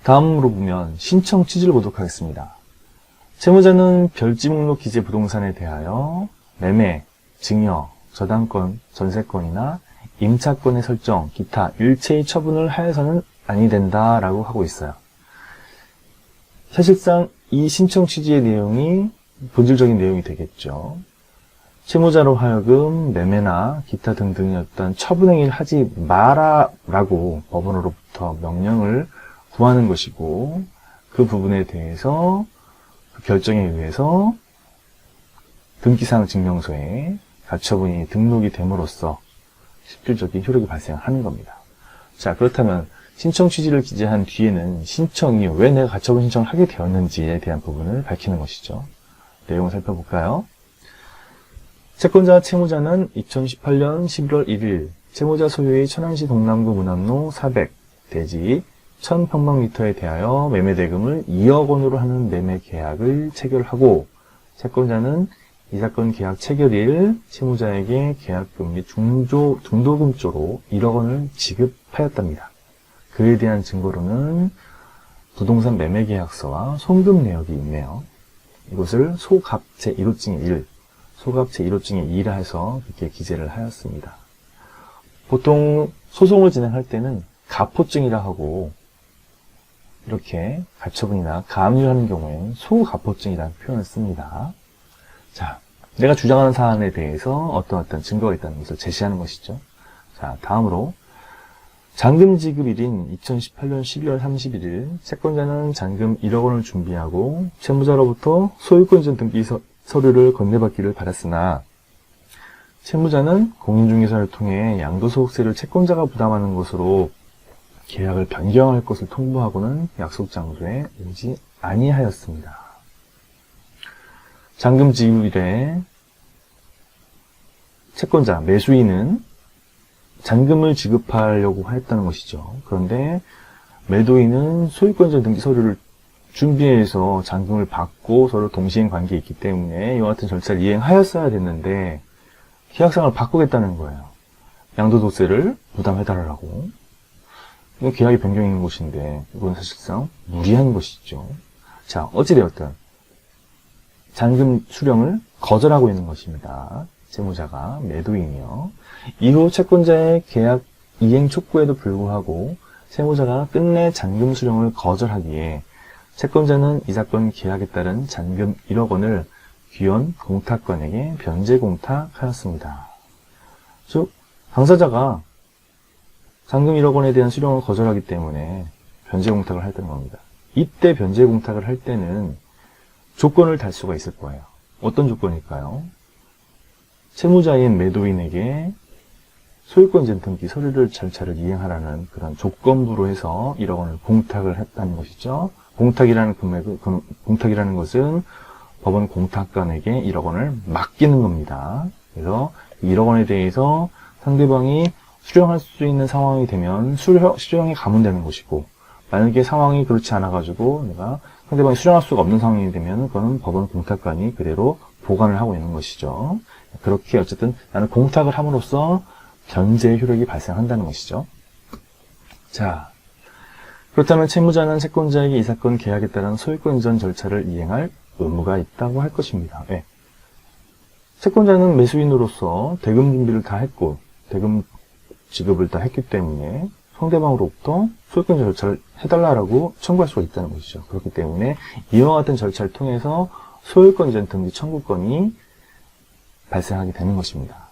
다음으로 보면 신청 취지를 보도록 하겠습니다. 채무자는 별지 목록 기재 부동산에 대하여 매매, 증여, 저당권, 전세권이나 임차권의 설정, 기타 일체의 처분을 하여서는 아니 된다라고 하고 있어요. 사실상 이 신청 취지의 내용이 본질적인 내용이 되겠죠. 채무자로 하여금 매매나 기타 등등의 어떤 처분행위를 하지 마라라고 법원으로부터 명령을 구하는 것이고, 그 부분에 대해서 그 결정에 의해서 등기사항 증명서에 가처분이 등록이 됨으로써 실질적인 효력이 발생하는 겁니다. 자, 그렇다면 신청 취지를 기재한 뒤에는 신청이 왜 내가 가처분 신청을 하게 되었는지에 대한 부분을 밝히는 것이죠. 내용을 살펴볼까요? 채권자 채무자는 2018년 11월 1일 채무자 소유의 천안시 동남구 문암로 400 대지 1000평방미터에 대하여 매매대금을 2억 원으로 하는 매매 계약을 체결하고, 채권자는 이 사건 계약 체결일 채무자에게 계약금 및 중도금조로 1억 원을 지급하였답니다. 그에 대한 증거로는 부동산 매매계약서와 송금 내역이 있네요. 이것을 소갑 제1호증의 1, 소갑 제1호증의 2라 해서 그렇게 기재를 하였습니다. 보통 소송을 진행할 때는 가포증이라 하고, 이렇게 가처분이나 가압류를 하는 경우에는 소가포증이라는 표현을 씁니다. 자, 내가 주장하는 사안에 대해서 어떤 증거가 있다는 것을 제시하는 것이죠. 자, 다음으로 잔금 지급일인 2018년 12월 31일 채권자는 잔금 1억 원을 준비하고 채무자로부터 소유권 이전 등기 서류를 건네받기를 바랐으나, 채무자는 공인중개사를 통해 양도소득세를 채권자가 부담하는 것으로 계약을 변경할 것을 통보하고는 약속 장소에 오지 아니하였습니다. 잔금 지급일에 채권자, 매수인은 잔금을 지급하려고 했다는 것이죠. 그런데 매도인은 소유권 이전 등기 서류를 준비해서 잔금을 받고 서로 동시행 관계에 있기 때문에 이와 같은 절차를 이행하였어야 됐는데 계약상을 바꾸겠다는 거예요. 양도소득세를 부담해달라고. 이건 계약이 변경인 것인데 이건 사실상 무리한 것이죠. 자, 어찌되었든 잔금 수령을 거절하고 있는 것입니다. 채무자가, 매도인이요. 이후 채권자의 계약 이행 촉구에도 불구하고 채무자가 끝내 잔금 수령을 거절하기에 채권자는 이 사건 계약에 따른 잔금 1억 원을 귀원 공탁권에게 변제 공탁하였습니다. 즉, 당사자가 잔금 1억 원에 대한 수령을 거절하기 때문에 변제 공탁을 했다는 겁니다. 이때 변제 공탁을 할 때는 조건을 달 수가 있을 거예요. 어떤 조건일까요? 채무자인 매도인에게 소유권 이전 등기 서류를 절차를 이행하라는 그런 조건부로 해서 1억 원을 공탁을 했다는 것이죠. 공탁이라는 것은 법원 공탁관에게 1억 원을 맡기는 겁니다. 그래서 1억 원에 대해서 상대방이 수령할 수 있는 상황이 되면 수령에 가면 되는 것이고, 만약에 상황이 그렇지 않아가지고 내가 상대방이 수령할 수가 없는 상황이 되면 그건 법원 공탁관이 그대로 보관을 하고 있는 것이죠. 그렇게 어쨌든 나는 공탁을 함으로써 변제의 효력이 발생한다는 것이죠. 자, 그렇다면 채무자는 채권자에게 이 사건 계약에 따른 소유권 이전 절차를 이행할 의무가 있다고 할 것입니다. 왜? 채권자는 매수인으로서 대금 준비를 다 했고 대금 지급을 다 했기 때문에 상대방으로부터 소유권 이전 절차를 해달라고 청구할 수가 있다는 것이죠. 그렇기 때문에 이와 같은 절차를 통해서 소유권 이전 등기 청구권이 발생하게 되는 것입니다.